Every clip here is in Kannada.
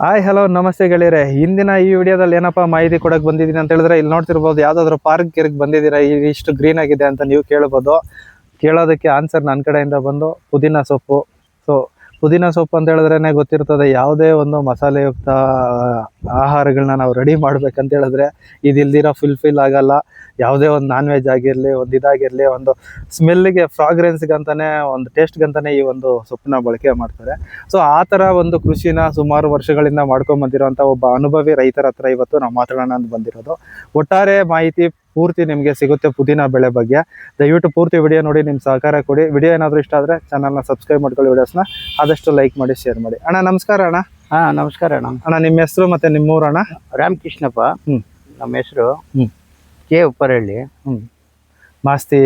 ಹಾಯ್ ಹಲೋ ನಮಸ್ತೆ ಗೆಳೆಯರೆ. ಇಂದಿನ ಈ ವಿಡಿಯೋದಲ್ಲಿ ಏನಪ್ಪಾ ಮಾಹಿತಿ ಕೊಡಕ್ ಬಂದಿದ್ದೀನಿ ಅಂತ ಹೇಳಿದ್ರೆ, ಇಲ್ಲಿ ನೋಡ್ತಿರ್ಬೋದು ಯಾವ್ದಾದ್ರು ಪಾರ್ಕ್ ಗಿರ್ಗ್ ಬಂದಿದ್ದೀರಾ, ಇಷ್ಟು ಗ್ರೀನ್ ಆಗಿದೆ ಅಂತ ನೀವು ಕೇಳ್ಬೋದು. ಕೇಳೋದಕ್ಕೆ ಆನ್ಸರ್ ನನ್ನ ಕಡೆಯಿಂದ ಬಂದು ಪುದೀನ ಸೊಪ್ಪು. ಸೊ ಪುದೀನ ಸೊಪ್ಪು ಅಂತ ಹೇಳಿದ್ರೇನೆ ಗೊತ್ತಿರ್ತದೆ, ಯಾವುದೇ ಒಂದು ಮಸಾಲೆಯುಕ್ತ ಆಹಾರಗಳನ್ನ ನಾವು ರೆಡಿ ಮಾಡ್ಬೇಕಂತ ಹೇಳಿದ್ರೆ ಇದಿಲ್ದಿರೋ ಫುಲ್ಫಿಲ್ ಆಗಲ್ಲ. ಯಾವುದೇ ಒಂದು ನಾನ್ ವೆಜ್ ಆಗಿರಲಿ, ಒಂದು ಇದಾಗಿರಲಿ, ಒಂದು ಸ್ಮೆಲ್ಗೆ ಫ್ರಾಗ್ರೆನ್ಸ್ಗಂತಾನೆ, ಒಂದು ಟೇಸ್ಟ್ಗಂತಾನೆ ಈ ಒಂದು ಸೊಪ್ಪನ್ನ ಬಳಕೆ ಮಾಡ್ತಾರೆ. ಸೊ ಆ ಥರ ಒಂದು ಕೃಷಿನ ಸುಮಾರು ವರ್ಷಗಳಿಂದ ಮಾಡ್ಕೊಂಬಂದಿರೋಂಥ ಒಬ್ಬ ಅನುಭವಿ ರೈತರ ಹತ್ರ ಇವತ್ತು ನಾವು ಮಾತಾಡೋಣ ಅಂತ ಬಂದಿರೋದು. ಒಟ್ಟಾರೆ ಮಾಹಿತಿ ಪೂರ್ತಿ ನಿಮಗೆ ಸಿಗುತ್ತೆ ಪುದೀನ ಬೆಳೆ ಬಗ್ಗೆ. ದಯವಿಟ್ಟು ಪೂರ್ತಿ ವಿಡಿಯೋ ನೋಡಿ ನಿಮ್ಮ ಸಹಕಾರ ಕೊಡಿ. ವಿಡಿಯೋ ಏನಾದರೂ ಇಷ್ಟ ಆದರೆ ಚಾನಲ್ನ ಸಬ್ಸ್ಕ್ರೈಬ್ ಮಾಡ್ಕೊಳ್ಳಿ, ವಿಡಿಯೋಸ್ನ ಆದಷ್ಟು ಲೈಕ್ ಮಾಡಿ ಶೇರ್ ಮಾಡಿ. ಅಣ್ಣ ನಮಸ್ಕಾರ. ಅಣ್ಣ ನಮಸ್ಕಾರ ಅಣ್ಣ. ಅಣ್ಣ ನಿಮ್ಮ ಹೆಸರು ಮತ್ತೆ ನಿಮ್ಮೂರು ಅಣ್ಣ? ರಾಮಕೃಷ್ಣಪ್ಪ. ನಮ್ಮ ಹೆಸರು ಹ್ಮ್ ಕೆ ಉಪ್ಪರಹಳ್ಳಿ, ಮಾಸ್ತಿ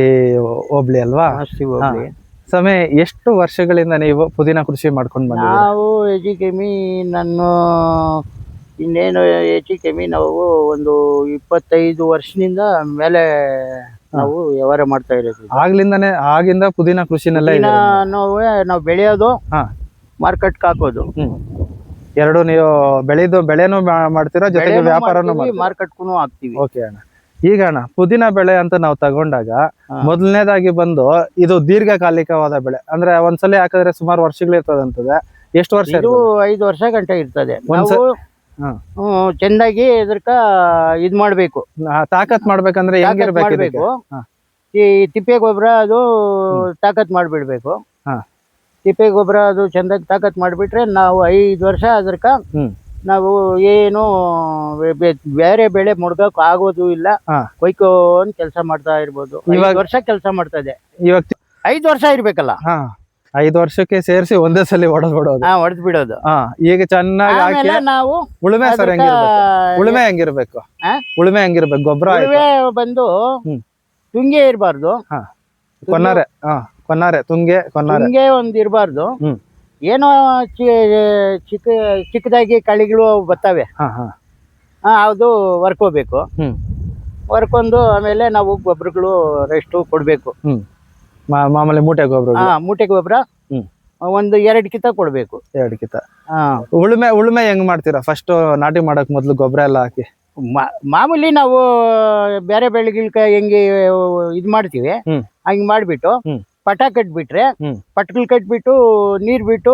ಹೋಬ್ಳಿ ಅಲ್ವಾ? ಮಾಸ್ತಿ ಹೋಗ್ಲಿ. ಸಮಯ ಎಷ್ಟು ವರ್ಷಗಳಿಂದ ನೀವು ಪುದೀನ ಕೃಷಿ ಮಾಡ್ಕೊಂಡು ಬಂದಿದ್ದೀರಾ? ನಾವು ಹೆಚ್ಚು ಕಮ್ಮಿ ಇನ್ನೇನು ಹೆಚ್ಚು ಕಮ್ಮಿ ನಾವು ಒಂದು 25 ವರ್ಷದಿಂದ ಮೇಲೆ ನಾವು ವ್ಯವಹಾರ ಮಾಡ್ತಾ ಇರೋದು. ಆಗಿಂದ ಪುದೀನ ಕೃಷಿನೆಲ್ಲ ಇದೆ? ನಾವು ಬೆಳೆಯೋದು, ಹಾ, ಮಾರ್ಕೆಟ್ಗೆ ಹಾಕೋದು. ಎರಡು ನೀವು ಬೆಳೆನೂ ಮಾಡ್ತೀರಾ, ಜೊತೆಗೆ ವ್ಯಾಪಾರನೂ ಮಾರ್ಕೆಟ್ಗೂ ಹಾಕ್ತಿವಿ. ಓಕೆ ಅಣ್ಣ. ಈಗ ಅಣ್ಣ ಪುದೀನ ಬೆಳೆ ಅಂತ ನಾವು ತಗೊಂಡಾಗ ಮೊದಲನೇದಾಗಿ ಬಂದು ಇದು ದೀರ್ಘಕಾಲಿಕವಾದ ಬೆಳೆ ಅಂದ್ರೆ ಒಂದ್ಸಲ ಹಾಕಿದ್ರೆ ಸುಮಾರು ವರ್ಷಗಳಿರ್ತದಂತದೆ. ಎಷ್ಟು ವರ್ಷ? ಇದು 5 ವರ್ಷ ಗಂಟೆ ಇರ್ತದೆ. ಚೆಂದಾಗಿ ಇದಕ್ಕ ಇದ್ ಮಾಡ್ಬೇಕು, ತಾಕತ್ ಮಾಡ್ಬೇಕಂದ್ರೆ ಹೆಂಗಿರ್ಬೇಕು? ಈ ತಿಪ್ಪೆ ಗೊಬ್ಬರ ಅದು ತಾಕತ್ ಮಾಡ್ಬಿಡ್ಬೇಕು. ತಿಪ್ಪೆ ಗೊಬ್ಬರ ಅದು ಚಂದಾಗಿ ತಾಕತ್ ಮಾಡ್ಬಿಟ್ರೆ ನಾವು 5 ವರ್ಷ ಅದಕ್ಕ ನಾವು ಏನು ಬೇರೆ ಬೆಳೆ ಮುಡ್ಗಕ್ ಆಗೋದು ಇಲ್ಲ. ಕೊಯ್ಕೊಂಡ್ ಕೆಲಸ ಮಾಡ್ತಾ ಇರ್ಬೋದು. 5 ವರ್ಷ ಕೆಲಸ ಮಾಡ್ತದೆ. ಇವಾಗ 5 ವರ್ಷ ಇರ್ಬೇಕಲ್ಲ. 5 ವರ್ಷಕ್ಕೆ ಸೇರಿಸಿ ಒಂದೇ ಸಲ ಹೊಡೆದ್ಬಿಡೋದು. ಹೊಡೆದ್ ಬಿಡೋದು. ಈಗ ಚೆನ್ನಾಗಿ ನಾವು ಉಳುಮೆ ಉಳುಮೆ ಹೆಂಗಿರ್ಬೇಕು? ಉಳುಮೆ ಹೆಂಗಿರ್ಬೇಕು? ಗೊಬ್ಬರ ಬಂದು ತುಂಗೆ ಇರಬಾರ್ದು. ತುಂಗೆ ಒಂದ್ ಇರಬಾರ್ದು. ಏನೋ ಚಿಕ್ಕದಾಗಿ ಕಳಿಗಳು ಬರ್ತವೆ, ಅದು ವರ್ಕೋಬೇಕು. ವರ್ಕೊಂಡು ಆಮೇಲೆ ನಾವು ಗೊಬ್ಬರಗಳು ರೆಸ್ಟ್ ಕೊಡ್ಬೇಕು. ಮಾಮೂಲಿ ಮೂಟೆ ಗೊಬ್ಬರ ಒಂದು 2 ಕಿತ ಕೊಡ್ಬೇಕು. 2 ಕಿತ. ಉಳುಮೆ ಹೆಂಗ್ ಮಾಡ್ತೀರಾ? ಫಸ್ಟ್ ನಾಟಿ ಮಾಡಕ್ ಮೊದ್ಲು ಗೊಬ್ಬರ ಎಲ್ಲ ಹಾಕಿ ಮಾಮೂಲಿ ನಾವು ಬೇರೆ ಬೆಳೆಗಳ್ಕ ಹೆಂಗೆ ಇದ್ ಮಾಡ್ತೀವಿ ಹಂಗ್ ಮಾಡ್ಬಿಟ್ಟು ಪಟ ಕಟ್ಬಿಟ್ರೆ, ಪಟ್ಗಳು ಕಟ್ಬಿಟ್ಟು ನೀರ್ ಬಿಟ್ಟು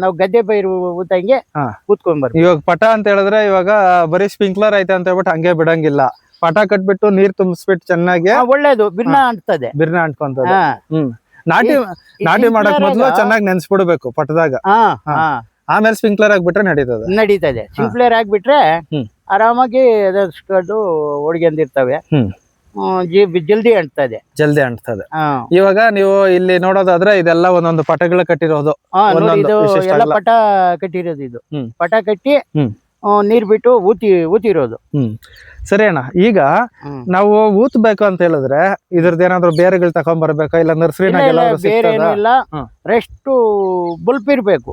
ನಾವು ಗದ್ದೆ ಪೈರು ಊತಂಗೆ ಕೂತ್ಕೊಂಡ್ಬರ್ತೀವಿ. ಇವಾಗ ಪಟ ಅಂತ ಹೇಳಿದ್ರೆ ಇವಾಗ ಬರೀ ಸ್ಪ್ರಿಂಕ್ಲರ್ ಐತೆ ಅಂತ ಹೇಳ್ಬಿಟ್ಟು ಹಂಗೆ ಬಿಡಂಗಿಲ್ಲ. ಪಟ ಕಟ್ಬಿಟ್ಟು ನೀರ್ ತುಂಬಿಸ್ಬಿಟ್ಟು ಚೆನ್ನಾಗಿ ಒಳ್ಳೇದು ಬಿರ್ನ ಅಂಟ್ತದೆ. ಬಿರ್ನ ಅಂಟ್ಕೊಂತದೆ. ನಾಟಿ ಮಾಡಕ್ ಮೊದ್ಲು ಚೆನ್ನಾಗಿ ನೆನ್ಸ್ಬಿಡ್ಬೇಕು ಪಟದಾಗ. ಆಮೇಲೆ ಸ್ಪ್ರಿಂಕ್ಲರ್ ಆಗ್ಬಿಟ್ರೆ ನಡೀತದೆ. ಸ್ಪ್ರಿಂಕ್ಲರ್ ಆಗ್ಬಿಟ್ರೆ ಆರಾಮಾಗಿ ಹೊಡ್ಕೊಂಡಿರ್ತವೆ. ಜಲ್ದಿ ಅಂಟ್ತದೆ. ಇವಾಗ ನೀವು ಇಲ್ಲಿ ನೋಡೋದಾದ್ರೆ ಇದೆಲ್ಲ ಒಂದೊಂದು ಪಟಗಳು ಕಟ್ಟಿರೋದು. ಎಲ್ಲ ಪಟ ಕಟ್ಟಿರೋದು. ಇದು ಪಟ ಕಟ್ಟಿ ನೀರ್ ಬಿಟ್ಟು ಊತಿರೋದು. ಸರಿ ಅಣ್ಣ. ಈಗ ನಾವು ಊತ್ಬೇಕು ಅಂತ ಹೇಳಿದ್ರೆ ಇದ್ರದ್ದು ಏನಾದ್ರು ಬೇರೆಗಳು ತಕೊಂಡ್ ಬರ್ಬೇಕಾ, ಇಲ್ಲ ನರ್ಸರಿನಾಗೆಲ್ಲ? ಬೇರೆ ಏನೂ ಇಲ್ಲ, ರೆಸ್ಟ್ ಬಲ್ಪ್ ಇರ್ಬೇಕು.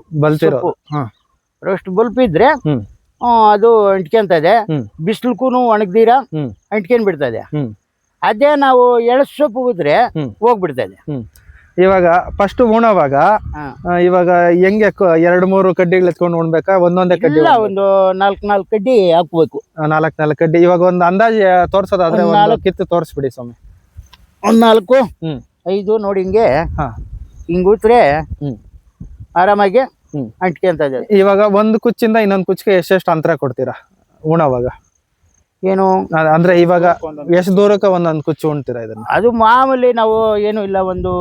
ರೆಸ್ಟ್ ಬಲ್ಪ್ ಇದ್ರೆ ಅದು ಅಂಟ್ಕೊಂತದೆ. ಬಿಸಿಲಕ್ಕೂ ಒಣಗ್ದೀರಾ ಅಂಟ್ಕೊಂಡ್ ಬಿಡ್ತದೆ. ಅದೇ ನಾವು ಎಳಸು ಸೊಪ್ಪು ಉದ್ರೆ ಹೋಗ್ಬಿಡ್ತದೆ. ಇವಾಗ ಫಸ್ಟ್ ಉಣೋವಾಗ ಇವಾಗ ಹೆಂಗೆ 2-3 ಕಡ್ಡಿಗಳು ಎತ್ಕೊಂಡು ಉಣ್ಬೇಕಾ? ಒಂದೊಂದೇ ಕಡ್ಡಿ? ಒಂದು 4 ಕಡ್ಡಿ ಹಾಕ್ಬೇಕು. 4 ಕಡ್ಡಿ. ಇವಾಗ ಒಂದು ಅಂದಾಜು ತೋರ್ಸೋದಾದ್ರೆ ಕಿತ್ತು ತೋರಿಸ್ಬಿಡಿ ಸ್ವಾಮಿ. ಒಂದ್ 4, 5 ನೋಡಿ ಹಿಂಗೆ ಹಿಂಗ್ ಊತ್ರೆ ಆರಾಮಾಗಿ ಅಂಟ್ಕೊಂತದೆ. ಇವಾಗ ಒಂದು ಕುಚ್ಚಿಂದ ಇನ್ನೊಂದು ಕುಚ್ಚಿಗೆ ಎಷ್ಟೆಷ್ಟು ಅಂತರ ಕೊಡ್ತೀರಾ ಉಣೋವಾಗ? ಏನು ಅಂದ್ರೆ ಇವಾಗ ಎಷ್ಟು ದೂರಕ್ಕೆ ಒಂದೊಂದು ಕುಚ್ಚು ಉಣ್ತೀರಾ ಇದನ್ನ? ಅದು ಮಾಮೂಲಿ ನಾವು ಏನು ಇಲ್ಲ, ಒಂದು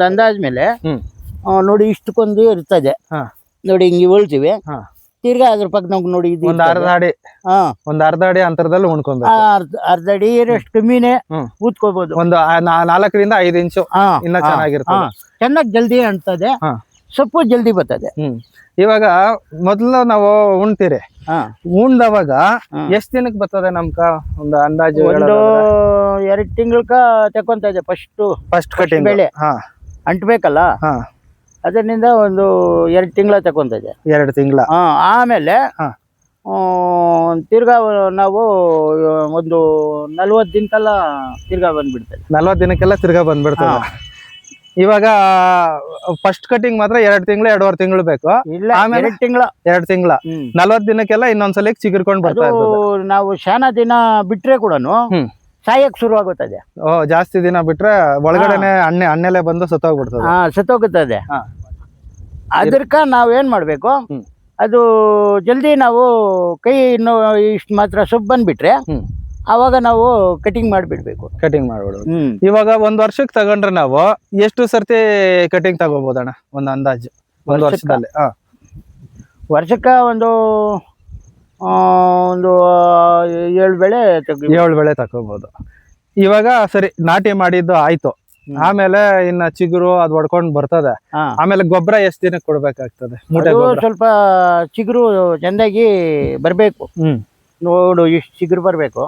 ಅಂದಾಜ್ ಮೇಲೆ ನೋಡಿ ಇಷ್ಟಕ್ಕೊಂದು ಇರ್ತದೆ. ನೋಡಿ ಹಿಂಗೆ ಉಳ್ತೀವಿ. ತಿರ್ಗಾ ಅದ್ರ ಪಕ್ಕ ನಾವು ನೋಡಿ ಒಂದು ಅರ್ಧ ಅಡಿ ಅಂತರದಲ್ಲಿ ಉಣ್ಕೊಬೇಕು. ಅರ್ಧ ಅಡಿ ಎಷ್ಟು ಕಮ್ಮಿನೇ ಊದ್ಕೋಬಹುದು. ಒಂದು 4ರಿಂದ 5 ಇಂಚು ಇನ್ನ ಚೆನ್ನಾಗಿರ್ತದೆ. ಚೆನ್ನಾಗಿ ಜಲ್ದಿ ಅಂಟ್ತದೆ, ಸೊಪ್ಪು ಜಲ್ದಿ ಬರ್ತದೆ. ಇವಾಗ ಮೊದ್ಲು ನಾವು ಉಣ್ತೀರಿ, ಉಣ್ದವಾಗ ಎಷ್ಟ್ ದಿನಕ್ಕೆ ಬರ್ತದೆ ನಮ್ಕ? ಒಂದು ಅಂದಾಜು 2 ತಿಂಗಳಕ ತಕೊಂತದೆ. ಫಸ್ಟ್ ಕಟಿಂಗ್ ಬೆಳೆ ಅಂಟ್ಬೇಕಲ್ಲ, ಅದರಿಂದ ಒಂದು 2 ತಿಂಗಳ ತಕೊಂತದೆ. 2 ತಿಂಗಳ. ಆಮೇಲೆ ತಿರ್ಗಾ ನಾವು ಒಂದು 40 ದಿನಕ್ಕೆಲ್ಲ ತಿರ್ಗಾ ಬಂದ್ಬಿಡ್ತದೆ. 40 ದಿನಕ್ಕೆಲ್ಲ ತಿರ್ಗಾ ಬಂದ್ಬಿಡ್ತದೆ. ಇವಾಗ ಫಸ್ಟ್ ಕಟಿಂಗ್ ಮಾತ್ರ 2 ತಿಂಗಳು 2.5 ತಿಂಗಳು ಬೇಕು. ಇಲ್ಲ ಆಮೇಲೆ 2 ತಿಂಗಳ 2 ತಿಂಗಳ 40 ದಿನಕ್ಕೆಲ್ಲ ಇನ್ನೊಂದ್ಸಲ ಚಿಗುರ್ಕೊಂಡ್ ಬರ್ತಾ ಇರ್ತದೆ. ನಾವು ಶಾನ ದಿನ ಬಿಟ್ರೆ ಕೂಡ ಹ್ಮ್ ಸಾಯಕ್ ಶುರು ಆಗುತ್ತದೆ. ಜಾಸ್ತಿ ದಿನ ಬಿಟ್ರೆ ಒಳಗಡೆನೆ ಹಣ್ಣೆಲೆ ಬಂದು ಸತ್ತೋಗ್ಬಿಡ್ತದೆ. ಸತ್ತೋಗುತ್ತದೆ. ಹಾ. ಅದಕ್ಕ ನಾವ್ ಏನ್ ಮಾಡ್ಬೇಕು, ಹ್ಮ್. ಅದು ಜಲ್ದಿ ನಾವು ಕೈ ಇನ್ನು ಇಷ್ಟು ಮಾತ್ರ ಸೊಪ್ಪು ಬಂದ್ಬಿಟ್ರೆ ಅವಾಗ ನಾವು ಕಟಿಂಗ್ ಮಾಡಿಬಿಡ್ಬೇಕು. ಕಟಿಂಗ್ ಮಾಡ್ಬಿಡ್ಬೇಕು. ಇವಾಗ 1 ವರ್ಷಕ್ಕೆ ತಗೊಂಡ್ರೆ ನಾವು ಎಷ್ಟು ಸರ್ತಿ ಕಟಿಂಗ್ ತಗೋಬಹುದಣ್ಣ ಒಂದು ಅಂದಾಜು 1 ವರ್ಷದಲ್ಲಿ? ವರ್ಷಕ್ಕ ಒಂದು 7 ಬೆಳೆ 7 ಬೆಳೆ ತಗೋಬಹುದು. ಇವಾಗ ಸರಿ ನಾಟಿ ಮಾಡಿದ್ದು ಆಯ್ತು, ಆಮೇಲೆ ಇನ್ನ ಚಿಗುರು ಅದ್ ಹೊಡ್ಕೊಂಡ್ ಬರ್ತದೆ. ಆಮೇಲೆ ಗೊಬ್ಬರ ಎಷ್ಟ್ ದಿನಕ್ಕೆ ಕೊಡ್ಬೇಕಾಗ್ತದೆ? ಸ್ವಲ್ಪ ಚಿಗುರು ಚಂದಾಗಿ ಬರ್ಬೇಕು. ನೋಡು ಇಷ್ಟು ಚಿಗುರು ಬರ್ಬೇಕು.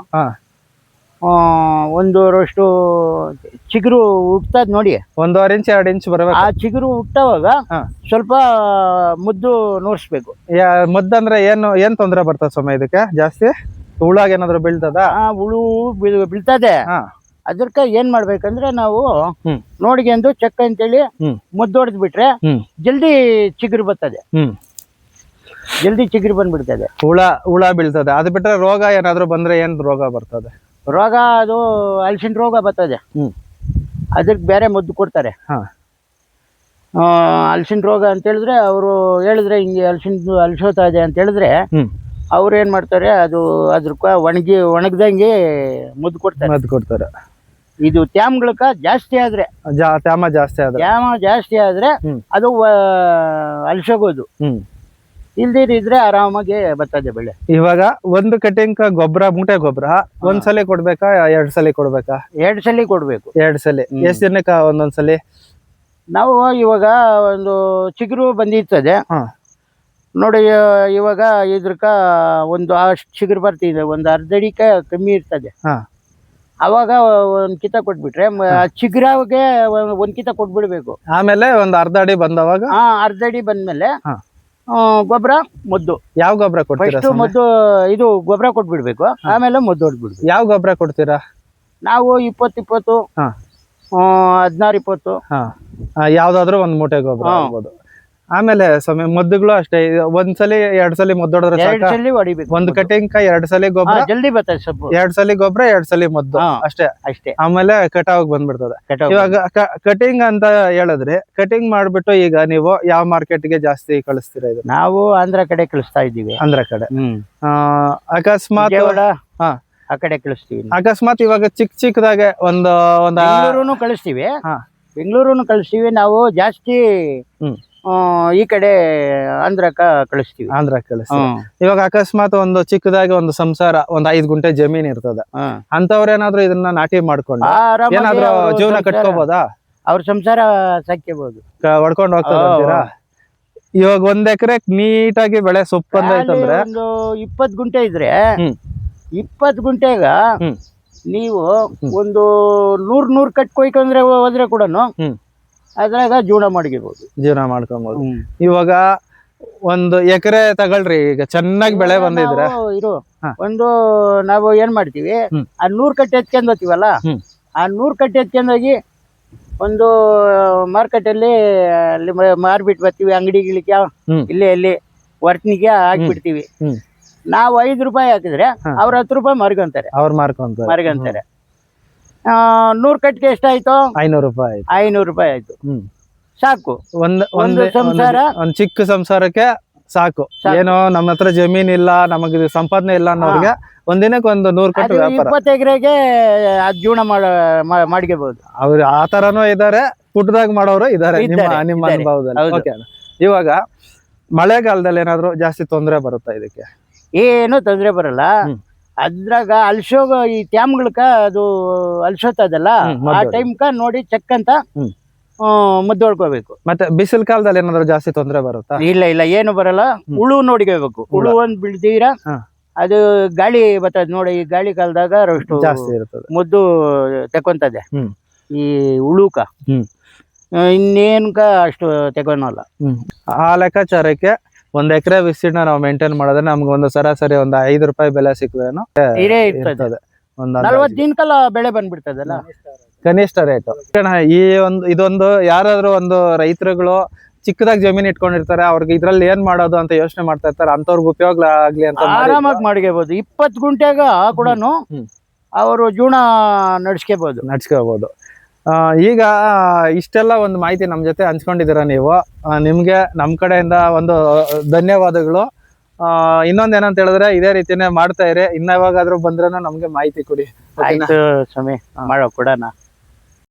ಒಂದೂವರೆಷ್ಟು ಚಿಗುರು ಹುಟ್ಟದ್ ನೋಡಿ, 1.5 ಇಂಚ್ 2 ಇಂಚ್ ಬರ್ಬೇಕು. ಆ ಚಿಗುರು ಹುಟ್ಟವಾಗ ಸ್ವಲ್ಪ ಮುದ್ದು ನೋಡ್ಸ್ಬೇಕು. ಮುದ್ದಂದ್ರೆ ಏನ್ ತೊಂದ್ರೆ ಬರ್ತದೆ ಸ್ವಾಮಿ ಇದಕ್ಕೆ? ಜಾಸ್ತಿ ಹುಳಾಗ ಏನಾದ್ರು ಬೀಳ್ತದ? ಹುಳು ಬೀಳ್ತದೆ. ಅದಕ್ಕ ಏನ್ ಮಾಡ್ಬೇಕಂದ್ರೆ ನಾವು ನೋಡ್ಕೊಂಡು ಚೆಕ್ ಅಂತೇಳಿ ಮುದ್ದು ಹೊಡೆದ್ ಬಿಟ್ರೆ ಜಲ್ದಿ ಚಿಗುರು ಬರ್ತದೆ. ಜಲ್ದಿ ಚಿಗುರು ಬಂದ್ಬಿಡ್ತದೆ. ಹುಳ ಬೀಳ್ತದೆ. ಅದು ಬಿಟ್ರೆ ರೋಗ ಏನಾದ್ರು ಬಂದ್ರೆ ಏನ್ ರೋಗ ಬರ್ತದೆ? ರೋಗ ಅದು ಹಲಸಿನ ರೋಗ ಬರ್ತದೆ. ಅದಕ್ಕೆ ಬೇರೆ ಮದ್ದು ಕೊಡ್ತಾರೆ. ಹಲಸಿನ ರೋಗ ಅಂತ ಹೇಳಿದ್ರೆ ಅವರು ಹೇಳಿದ್ರೆ ಹಿಂಗೆ ಹಲಸೋತಾ ಇದೆ ಅಂತ ಹೇಳಿದ್ರೆ ಅವ್ರು ಏನ್ ಮಾಡ್ತಾರೆ, ಅದು ಅದ್ರ ಒಣಗ್ದಂಗೆ ಮದ್ದು ಕೊಡ್ತಾರೆ. ಇದು ತ್ಯಾಮ್ಗಳಕ ಜಾಸ್ತಿ ಆದ್ರೆ ತ್ಯಾಮ ಜಾಸ್ತಿ ಆದ್ರೆ ಅದು ಹಲಸೋಗೋದು. ಇಲ್ದಿರಿದ್ರೆ ಆರಾಮಾಗಿ ಬರ್ತದೆ ಬೆಳೆ. ಇವಾಗ ಒಂದು ಕಟಿಂಗ್ ಗೊಬ್ಬರ, ಮೂಟೆ ಗೊಬ್ಬರ ಒಂದ್ಸಲಿ ಕೊಡ್ಬೇಕಾ 2 ಸಲ ಕೊಡ್ಬೇಕಾ? 2 ಸಲ ಕೊಡ್ಬೇಕು. 2 ಸಲ. ಎಷ್ಟ್ ದಿನಕ್ಕ ಒಂದೊಂದ್ಸಲಿ? ನಾವು ಇವಾಗ ಒಂದು ಚಿಗುರು ಬಂದಿರ್ತದೆ ನೋಡಿ, ಇವಾಗ ಇದ್ರಕ ಒಂದು ಅಷ್ಟು ಚಿಗುರು ಬರ್ತಿದೆ, ಒಂದು ಅರ್ಧ ಅಡಿಕ ಕಮ್ಮಿ ಇರ್ತದೆ. ಅವಾಗ ಒಂದ್ ಕಿತ ಕೊಟ್ಬಿಟ್ರೆ ಚಿಗುರಾಗೆ ಒಂದ್ ಕಿತ ಕೊಟ್ಬಿಡ್ಬೇಕು. ಆಮೇಲೆ ಒಂದ್ ಅರ್ಧ ಅಡಿ ಬಂದವಾಗ ಅರ್ಧ ಅಡಿ ಬಂದ್ಮೇಲೆ ಗೊಬ್ಬರ ಮದ್ದು. ಯಾವ ಗೊಬ್ಬರ ಕೊಡ್ತೀರಾ? ಮದ್ದು ಇದು ಗೊಬ್ಬರ ಕೊಟ್ಬಿಡ್ಬೇಕು. ಆಮೇಲೆ ಮದ್ದು ಹೊಡ್ಬಿಡ್ಬೇಕು. ಯಾವ ಗೊಬ್ಬರ ಕೊಡ್ತೀರಾ? ನಾವು 20-20 16-20 ಯಾವ್ದಾದ್ರು ಒಂದ್ ಮೂಟೆ ಗೊಬ್ಬರ ಆಗ್ಬೋದು. ಆಮೇಲೆ ಮದ್ದುಗಳು ಅಷ್ಟೇ, ಒಂದ್ಸಲಿ 2 ಸಲ ಮದ್ದು ಹೊಡೆದ್ರೆ ಹೊಡಿಬೇಕು. ಒಂದು ಕಟಿಂಗ್ 2 ಸಲ ಗೊಬ್ಬರ ಜಲ್ದಿ ಬರ್ತದೆ ಸೊಪ್ಪು. 2 ಸಲ ಗೊಬ್ಬರ 2 ಸಲ ಮದ್ದು ಅಷ್ಟೇ. ಆಮೇಲೆ ಕಟಾವ್ ಬಂದ್ಬಿಡ್ತದೆ. ಇವಾಗ ಕಟಿಂಗ್ ಅಂತ ಹೇಳಿದ್ರೆ, ಕಟಿಂಗ್ ಮಾಡ್ಬಿಟ್ಟು ಈಗ ನೀವು ಯಾವ ಮಾರ್ಕೆಟ್ಗೆ ಜಾಸ್ತಿ ಕಳಿಸ್ತೀರಾ? ಇದು ನಾವು ಆಂಧ್ರ ಕಡೆ ಕಳಿಸ್ತಾ ಇದ್ದೀವಿ. ಆಂಧ್ರ ಕಡೆ. ಅಕಸ್ಮಾತ್ ಆ ಕಡೆ ಕಳಿಸ್ತೀವಿ. ಅಕಸ್ಮಾತ್ ಇವಾಗ ಚಿಕ್ಕದಾಗೆ ಒಂದು ಬೆಂಗಳೂರು ಕಳಿಸ್ತೀವಿ. ಬೆಂಗಳೂರು ಕಳಿಸ್ತೀವಿ. ನಾವು ಜಾಸ್ತಿ ಈ ಕಡೆ ಆಂಧ್ರಕ್ಕ ಕಳಿಸ್ತೀವಿ. ಇವಾಗ ಅಕಸ್ಮಾತ್ ಒಂದು ಚಿಕ್ಕದಾಗಿ ಒಂದು ಸಂಸಾರ, ಒಂದು 5 ಗುಂಟೆ ಜಮೀನ್ ಇರ್ತದೆ, ಅಂತವ್ರೇನಾದ್ರು ಇದನ್ನ ನಾಟಿ ಮಾಡ್ಕೊಂಡು ಏನಾದ್ರು ಜೀವನ ಕಟ್ಕೋಬಹುದಾ? ಅವ್ರ ಸಂಸಾರ ಸಾಕ್ಯಬಹುದು, ಹೊಡ್ಕೊಂಡು ಹೋಗ್ತಾರ. ಇವಾಗ 1 ಎಕರೆ ನೀಟಾಗಿ ಬೆಳೆ ಸೊಪ್ಪು ಅಂತಂದ್ರೆ ಒಂದು 20 ಗುಂಟೆ ಇದ್ರೆ 20 ಗುಂಟೆಗ ನೀವು ಒಂದು 100 ಕಟ್ಕೊಯ್ಕಂದ್ರೆ ಹೋದ್ರೆ ಕೂಡ ಅದ್ರಾಗ ಜೀವನ ಮಾಡ್ಕೊಬಹುದು. ಇವಾಗ 1 ಎಕರೆ ತಗೊಳ್ರಿ, ಈಗ ಚೆನ್ನಾಗಿ ಬೆಳೆ ಬಂದಿದ್ರೆ ಒಂದು ನಾವು ಏನ್ ಮಾಡ್ತೀವಿ, ಆ 100 ಕಟ್ಟೆ ಎತ್ಕೊಂಡ್ ಹೋಗ್ತೀವಲ್ಲ, ಆ 100 ಕಟ್ಟೆ ಎತ್ಕೊಂಡೋಗಿ ಒಂದು ಮಾರ್ಕೆಟ್ ಅಲ್ಲಿ ಮಾರ್ಬಿಟ್ಟು ಬರ್ತೀವಿ. ಅಂಗಡಿಗಳಿಗೆ ಇಲ್ಲಿ ಅಲ್ಲಿ ವರ್ಟ್ನಿಗೆ ಹಾಕ್ಬಿಡ್ತೀವಿ. ನಾವು 5 ರೂಪಾಯಿ ಹಾಕಿದ್ರೆ ಅವ್ರ 10 ರೂಪಾಯಿ ಮಾರ್ಕೊಂತಾರೆ. 100 ಕಟ್ಟಿಗೆ ಎಷ್ಟಾಯ್ತು? 500 ರೂಪಾಯಿ. 500 ರೂಪಾಯಿ ಆಯ್ತು. ಸಾಕು. ಒಂದು ಸಂಸಾರ, ಒಂದ್ ಚಿಕ್ಕ ಸಂಸಾರಕ್ಕೆ ಸಾಕು. ಏನೋ ನಮ್ಮ ಹತ್ರ ಜಮೀನ್ ಇಲ್ಲ, ನಮಗೆ ಸಂಪಾದನೆ ಇಲ್ಲ ಅನ್ನೋರ್ಗೆ ಒಂದಿನಕ್ಕೆ ಒಂದು 100 ಕಟ್ಟು ವ್ಯಾಪಾರ. 20 ಎಕರೆಗೆ ಜೀವನ ಮಾಡ್ಕೋಬಹುದು. ಅವ್ರು ಆ ತರನೂ ಇದಾರೆ, ಪುಟ್ಟದಾಗ ಮಾಡೋರು ಇದಾರೆ ನಿಮ್ಮ ಅನುಭವದಲ್ಲಿ. ಇವಾಗ ಮಳೆಗಾಲದಲ್ಲಿ ಏನಾದ್ರು ಜಾಸ್ತಿ ತೊಂದರೆ ಬರುತ್ತಾ ಇದಕ್ಕೆ? ಏನು ತೊಂದರೆ ಬರಲ್ಲ. ಅದ್ರಾಗ ಈ ತ್ಯಾಮ್ಗಳಕ ಅದು ಅಲ್ಸೋತದಲ್ಲ, ಆ ಟೈಮ್ಕ ನೋಡಿ ಚೆಕ್ ಅಂತ ಮದ್ದು ಹೊಡ್ಕೋಬೇಕು. ಮತ್ತೆ ಬಿಸಿಲು ಕಾಲದಲ್ಲಿ ಏನಾದ್ರು ಜಾಸ್ತಿ ತೊಂದರೆ ಬರುತ್ತಾ? ಇಲ್ಲ ಏನು ಬರಲ್ಲ. ಹುಳು ನೋಡ್ಕೋಬೇಕು. ಹುಳು ಒಂದ್ ಬಿಡ್ತೀರಾ, ಅದು ಗಾಳಿ ಬರ್ತದೆ ನೋಡಿ. ಈ ಗಾಳಿ ಕಾಲದಾಗ ಜಾಸ್ತಿ ಇರ್ತದೆ, ಮದ್ದು ತಕೊಂತದೆ ಈ ಹುಳುಕ. ಇನ್ನೇನ್ಕ ಅಷ್ಟು ತಗೊಳಲ್ಲ. ಆ ಲೆಕ್ಕಾಚಾರಕ್ಕೆ 1 ಎಕರೆ ವಿಸ್ತೀರ್ಣ ನಾವು ಮೇಂಟೈನ್ ಮಾಡಿದ್ರೆ ನಮ್ಗೆ ಒಂದು ಸರಾಸರಿ ಒಂದು 5 ರೂಪಾಯಿ ಬೆಲೆ ಸಿಕ್ಕದೇನೋ ಇರ್ತದೆ. 40 ದಿನಕ್ಕೆಲ್ಲ ಬೆಳೆ ಬಂದ್ಬಿಡ್ತದಲ್ಲ. ಕನಿಷ್ಠ ರೇಟ್. ಈ ಇದೊಂದು ಯಾರಾದ್ರೂ ಒಂದು ರೈತರುಗಳು ಚಿಕ್ಕದಾಗಿ ಜಮೀನ್ ಇಟ್ಕೊಂಡಿರ್ತಾರೆ, ಅವ್ರಿಗೆ ಇದ್ರಲ್ಲಿ ಏನ್ ಮಾಡೋದು ಅಂತ ಯೋಚನೆ ಮಾಡ್ತಾ ಇರ್ತಾರೆ, ಅಂತವ್ರಿಗೆ ಉಪಯೋಗ ಆಗ್ಲಿ ಅಂತ ಆರಾಮಾಗಿ ಮಾಡ್ಕೋಬಹುದು. 20 ಗುಂಟೆಗ ಕೂಡ ಅವರು ಜೀವನ ನಡ್ಸ್ಕೋಬಹುದು. ಈಗ ಇಷ್ಟೆಲ್ಲ ಒಂದು ಮಾಹಿತಿ ನಮ್ ಜೊತೆ ಹಂಚ್ಕೊಂಡಿದ್ದೀರಾ ನೀವು. ನಿಮ್ಗೆ ನಮ್ ಕಡೆಯಿಂದ ಒಂದು ಧನ್ಯವಾದಗಳು. ಇನ್ನೊಂದ್ ಏನಂತ ಹೇಳಿದ್ರೆ ಇದೇ ರೀತಿನೇ ಮಾಡ್ತಾ ಇರಿ. ಇನ್ನ ಯಾವಾಗಾದ್ರೂ ಬಂದ್ರೂ ನಮ್ಗೆ ಮಾಹಿತಿ ಕೊಡಿ. ಆಯ್ತು ಸ್ವಾಮಿ, ಮಾಡೋ ಕೊಡೋಣ.